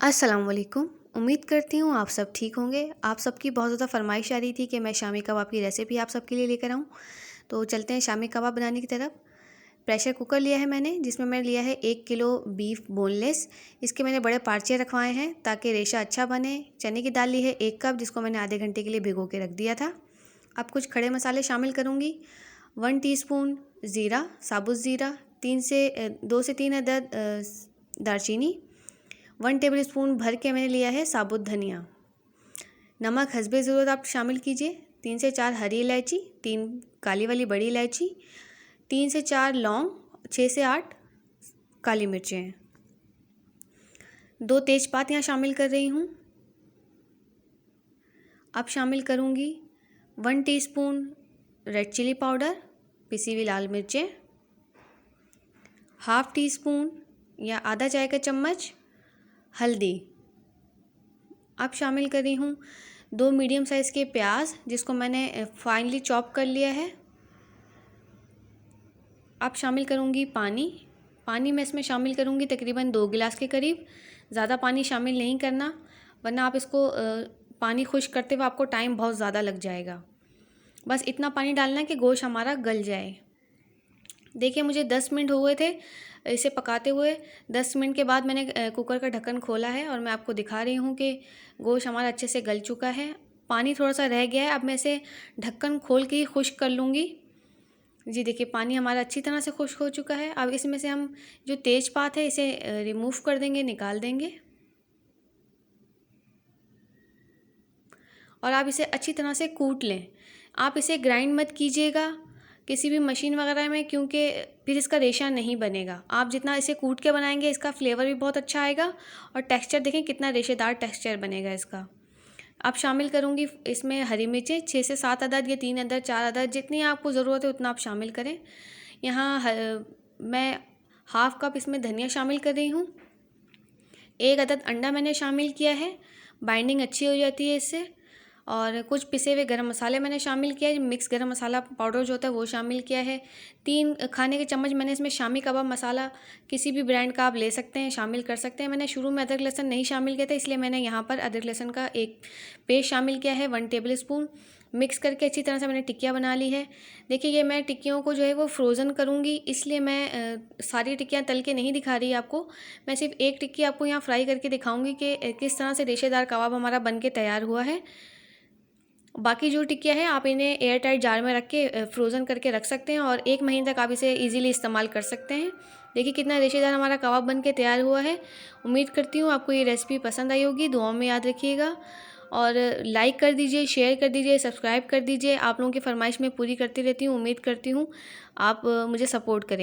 अस्सलाम वालेकुम। उम्मीद करती हूँ आप सब ठीक होंगे। आप सबकी बहुत ज़्यादा फरमाइश आ रही थी कि मैं शामी कबाब की रेसिपी आप सबके लिए लेकर आऊँ। तो चलते हैं शामी कबाब बनाने की तरफ। प्रेशर कुकर लिया है मैंने, जिसमें मैंने लिया है 1 किलो बीफ बोनलेस। इसके मैंने बड़े पार्चे रखवाए हैं ताकि रेशा अच्छा बने। चने की दाल ली है 1 कप, जिसको मैंने आधे घंटे के लिए भिगो के रख दिया था। अब कुछ खड़े मसाले शामिल करूँगी। 1 टीस्पून ज़ीरा, साबुत ज़ीरा, 2 से 3 अदद दालचीनी, 1 टेबल स्पून भर के मैंने लिया है साबुत धनिया। नमक हस्बे ज़रूरत आप शामिल कीजिए। 3 से 4 हरी इलायची, 3 काली वाली बड़ी इलायची, 3 से 4 लौंग, 6 से 8 काली मिर्चें, 2 तेज़पात यहाँ शामिल कर रही हूँ। अब शामिल करूँगी 1 टीस्पून रेड चिली पाउडर, पिसी हुई लाल मिर्चें, हाफ़ टी स्पून या आधा चाय का चम्मच हल्दी। अब शामिल कर रही हूँ 2 मीडियम साइज़ के प्याज, जिसको मैंने फाइनली चॉप कर लिया है। अब शामिल करूँगी पानी मैं इसमें शामिल करूँगी तकरीबन 2 गिलास के करीब। ज़्यादा पानी शामिल नहीं करना, वरना आप इसको पानी खुश्क करते हुए आपको टाइम बहुत ज़्यादा लग जाएगा। बस इतना पानी डालना है कि गोश्त हमारा गल जाए। देखिए मुझे 10 मिनट हुए थे इसे पकाते हुए। 10 मिनट के बाद मैंने कुकर का ढक्कन खोला है और मैं आपको दिखा रही हूँ कि गोश्त हमारा अच्छे से गल चुका है। पानी थोड़ा सा रह गया है। अब मैं इसे ढक्कन खोल के ही खुश्क कर लूँगी। जी देखिए पानी हमारा अच्छी तरह से खुश्क हो चुका है। अब इसमें से हम जो तेज़पात है इसे रिमूव कर देंगे, निकाल देंगे। और आप इसे अच्छी तरह से कूट लें। आप इसे ग्राइंड मत कीजिएगा किसी भी मशीन वगैरह में, क्योंकि फिर इसका रेशा नहीं बनेगा। आप जितना इसे कूट के बनाएंगे इसका फ्लेवर भी बहुत अच्छा आएगा और टेक्सचर देखें कितना रेशेदार टेक्सचर बनेगा इसका। अब शामिल करूँगी इसमें हरी मिर्चें 6 से 7 अदद या 3 अदद 4 अदद, जितनी आपको ज़रूरत है उतना आप शामिल करें। यहाँ मैं हाफ़ कप इसमें धनिया शामिल कर रही हूँ। 1 अदद अंडा मैंने शामिल किया है, बाइंडिंग अच्छी हो जाती है इससे। और कुछ पिसे हुए गरम मसाले मैंने शामिल किया है, मिक्स गरम मसाला पाउडर जो होता है वो शामिल किया है। 3 खाने के चम्मच मैंने इसमें शामी कबाब मसाला किसी भी ब्रांड का आप ले सकते हैं, शामिल कर सकते हैं। मैंने शुरू में अदरक लहसुन नहीं शामिल किया था, इसलिए मैंने यहाँ पर अदरक लहसुन का एक पेस्ट शामिल किया है 1 टेबल स्पून। मिक्स करके अच्छी तरह से मैंने टिक्कियाँ बना ली है। देखिए ये मैं टिक्कियों को जो है वो फ्रोज़न करूँगी, इसलिए मैं सारी टिक्कियाँ तल के नहीं दिखा रही आपको। मैं सिर्फ एक टिक्की आपको यहाँ फ्राई करके दिखाऊँगी कि किस तरह से रेशेदार कबाब हमारा बन के तैयार हुआ है। बाकी जो टिक्कियाँ हैं आप इन्हें एयर टाइट जार में रख के फ्रोज़न करके रख सकते हैं और 1 महीने तक आप इसे ईज़िली इस्तेमाल कर सकते हैं। देखिए कितना रेशेदार हमारा कबाब बन के तैयार हुआ है। उम्मीद करती हूँ आपको ये रेसिपी पसंद आई होगी। दुआओं में याद रखिएगा और लाइक कर दीजिए, शेयर कर दीजिए, सब्सक्राइब कर दीजिए। आप लोगों की फरमाइश मैं पूरी करती रहती हूँ। उम्मीद करती हूँ आप मुझे सपोर्ट करेंगे।